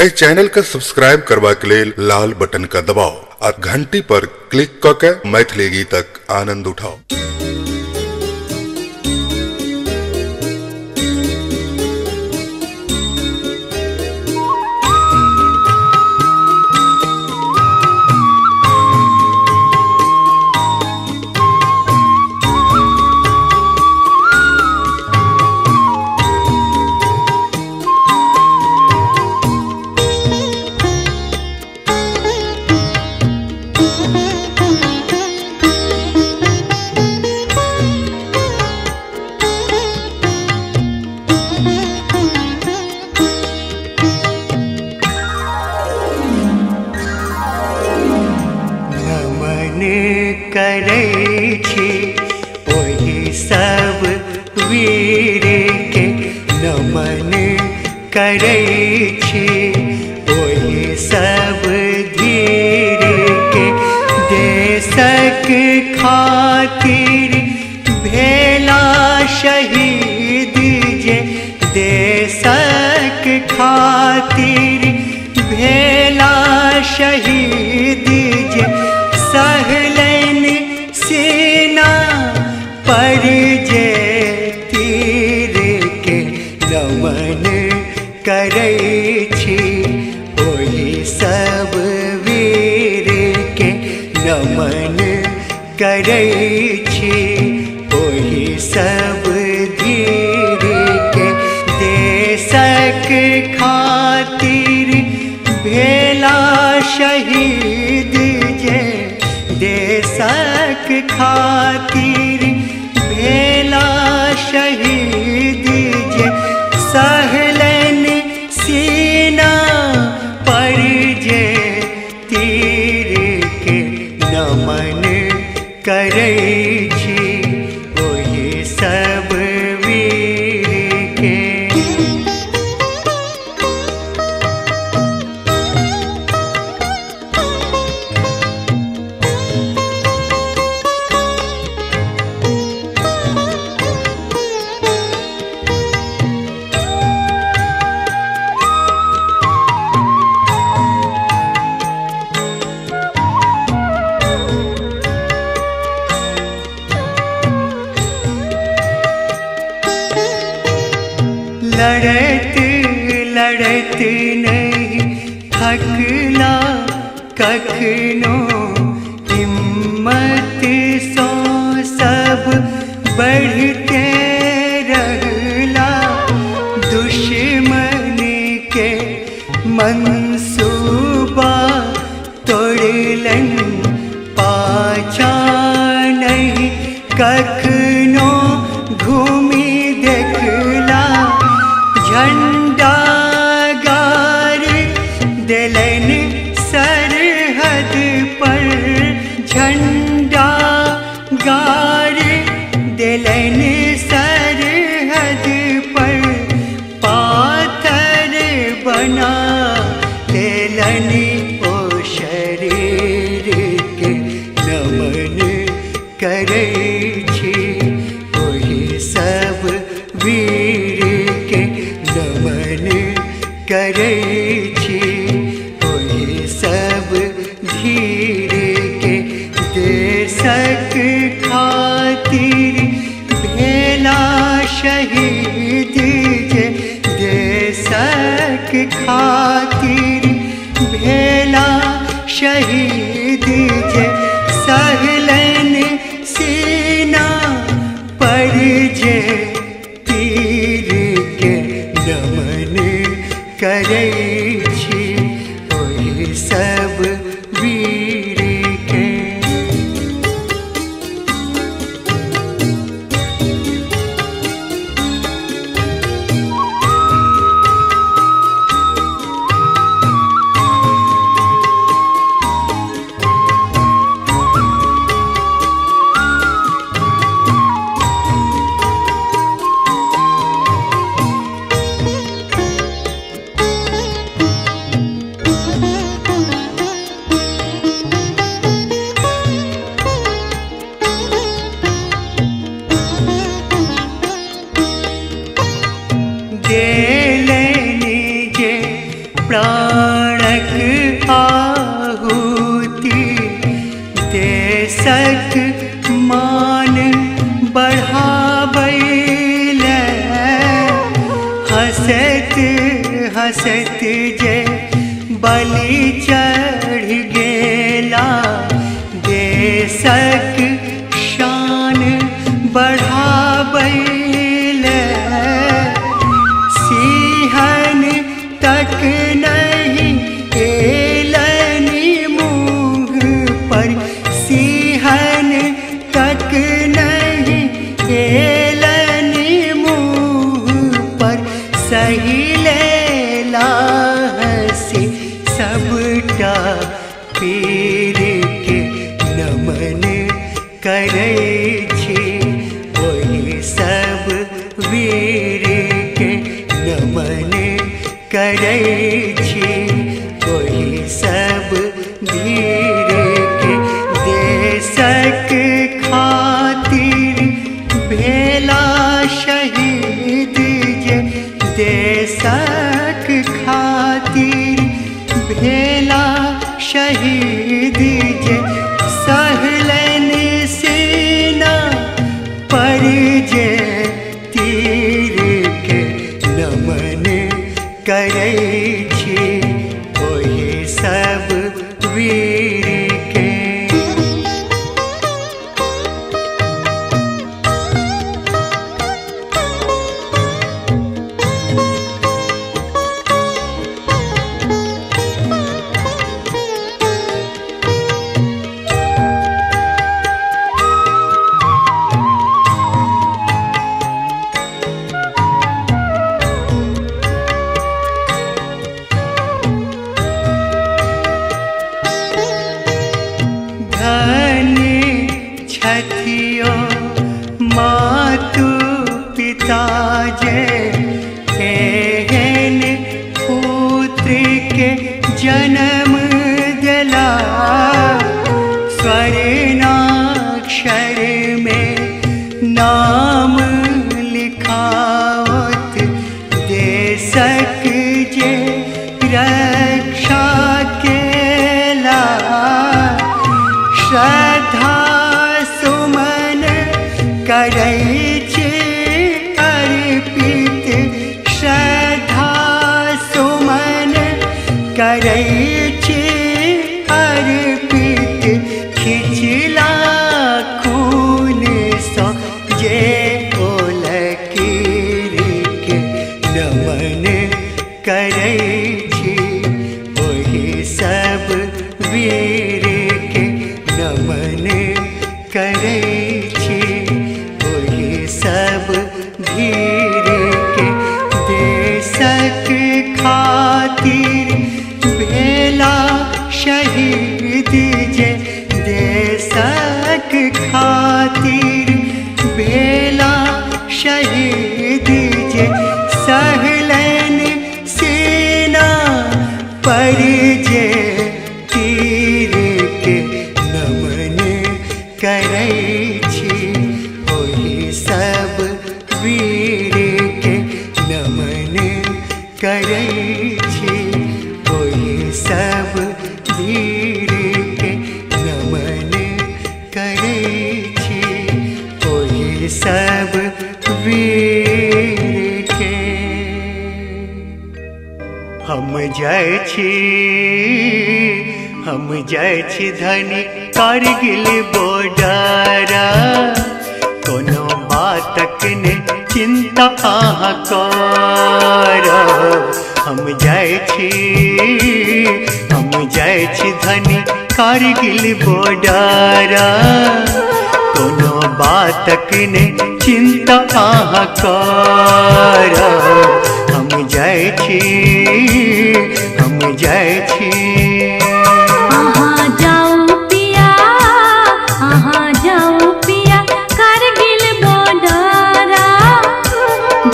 इस channel का subscribe करवा के लिए लाल बटन का दबाओ और घंटी पर क्लिक करके मैथिली गीतक आनंद उठाओ। करै छी ओहि सब वीर के नमन करै छी ओहि सब धीर के देशक खातिर भेला शहीद जे देशक खातिर भेला शहीद जे सहलन सेना पर जे तीर के नमन करै छी ओहि सब वीर के नमन करै छी ओहि सब धीर के देशक खातिर भेला शहीद जे देशक खातिर भेला शहीद जे सहलन सीना पर जे तीर के नमन करै छी ओहि सब वीर के। लड़त लड़त नहीं थकला कखनो हिम्मत सो सब बढ़ते रहला दुश्मन के मंसूबा तोड़लन पाछा नहीं कखनो घूमी देखला झंडा गार देलन सरहद पर झंडा गार देलन सरहद पर पाथर बना देलन ओ शरीर के नमन करै छी ओहि सब वीर के नमन करै छी ओहि सब धीर के देशक खातिर भेला शहीद जे देशक खातिर भेला शहीद जे सहलन सेना पर जे तीर के नमन करै छी ओहि सब वीर के। प्राणक आहुति देशक मान बढ़ाबैल हसत हसत जे बलि चढ़ गेला देशक शान बढ़ाबैल सिंहन तक नहीं एलनि मुँह पर सिंहन तक नहीं एलनि मुँह पर सहिले लाहसी सबटा पीर के नमन करै छी ओहि सब वीर के नमन करै छी ओहि सब वीर के देशक खातिर भेला शहीद जे देशक खातिर भेला शहीद जे सहलनि सेना पर जे तीर के नमन करै छी ओहि सब वीर के छथियो मातु पिता जे एहन पुत्र के जन्म देला स्वर्णाक्षर में नाम लिखावत देशक जे रक्षा केला श्रद्धा सुमन करै छी अर्पित श्रद्धा सुमन करै छी अर्पित खिचला खून सँ जे लकीर के नमन करै छी ओहि सब वीर के नमन करै छी ओहि सब धीर के देशक खातिर भेला शहीद जे देशक खातिर भेला शहीद जे सहलनि सेना पर जे तीर के नमन करै छी ओहि सब वीर के नमन करै छी ओहि सब वीर के नमन करै छी ओहि सब वीर के हम जाइ छी धनी कारगिल बॉर्डर कोनो बातक ने चिंता अहाँ करब हम जाइ छी धनी कारगिल बॉर्डर कोनो बातक ने चिंता अहाँ करब हम जाइ छी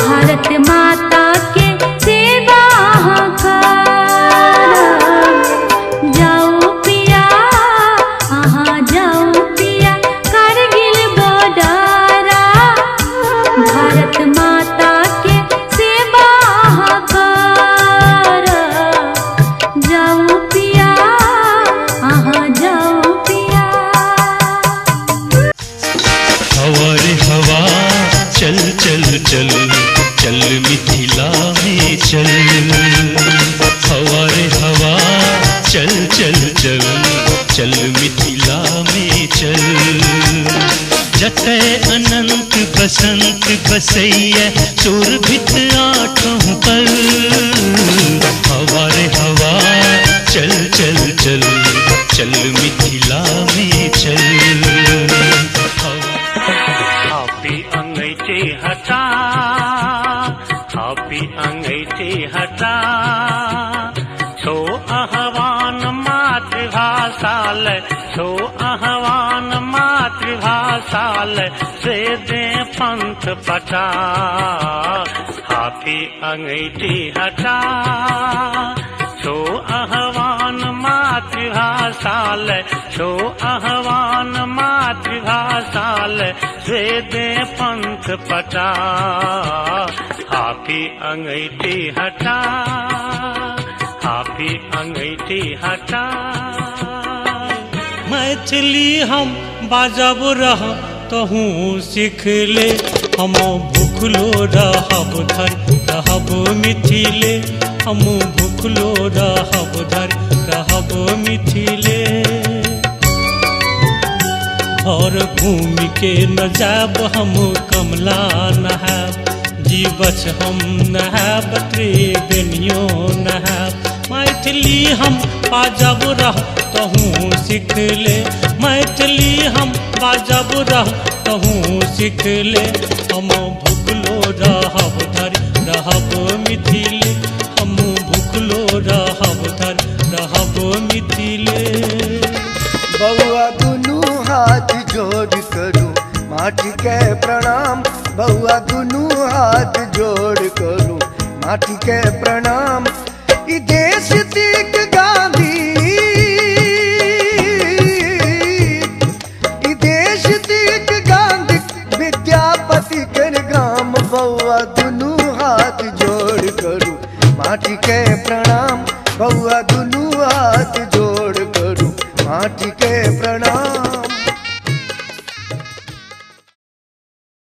भारत माता के सेवा करब जाऊ पिया अहाँ जाऊ पिया कारगिल बॉर्डर भारत माता के सेवा करब बसंत बसैया सुरभित आठों पर। हवा रे हवा चल चल चल चल मिथिला में चल। हापी अंगैठी हटा, हापी अंगैठी हटा, छो आह्वान मातृभाषाल, छो आह्वान मातृभाषाल, से दे पंथ पटा। हापी अंगैठी हटा, छो आह्वान मातृभाषाल, छो आह्वान मातृभाषाल, से दे पंथ पटा। हापी अंगैठी हटा, हापी अंगैठी हटा। मैथिली हम बाजब रह तहूँ सीख ले, हम भूखलो रहब धर रहब मिथिले, हम भूखलो रहब धर रहब मिथिले। और घूमि के न जाब हम कमला नहाब, जीवछ हम नहाब त्रिवेणियो नहाब। मैथिली हम बाजब रह तहूँ सीख ले, मैथिली हम बाजब रह तहूँ सीख ले, हम भूखलो रहब धर रहब मिथिले, हम भूखलो रहब धर रहब मिथिले। बउआ दुनू हाथ जोड़ करूं माटी के प्रणाम, बउआ दुनू हाथ जोड़ करूं माटी के प्रणाम। ई देश तीक गांधी, ई देश तीक गांधी विद्यापति कर ग्राम, बउआ दुनू हाथ जोड़ करूं माटी के प्रणाम, बउआ दुनू हाथ जोड़ करूं माटी के प्रणाम।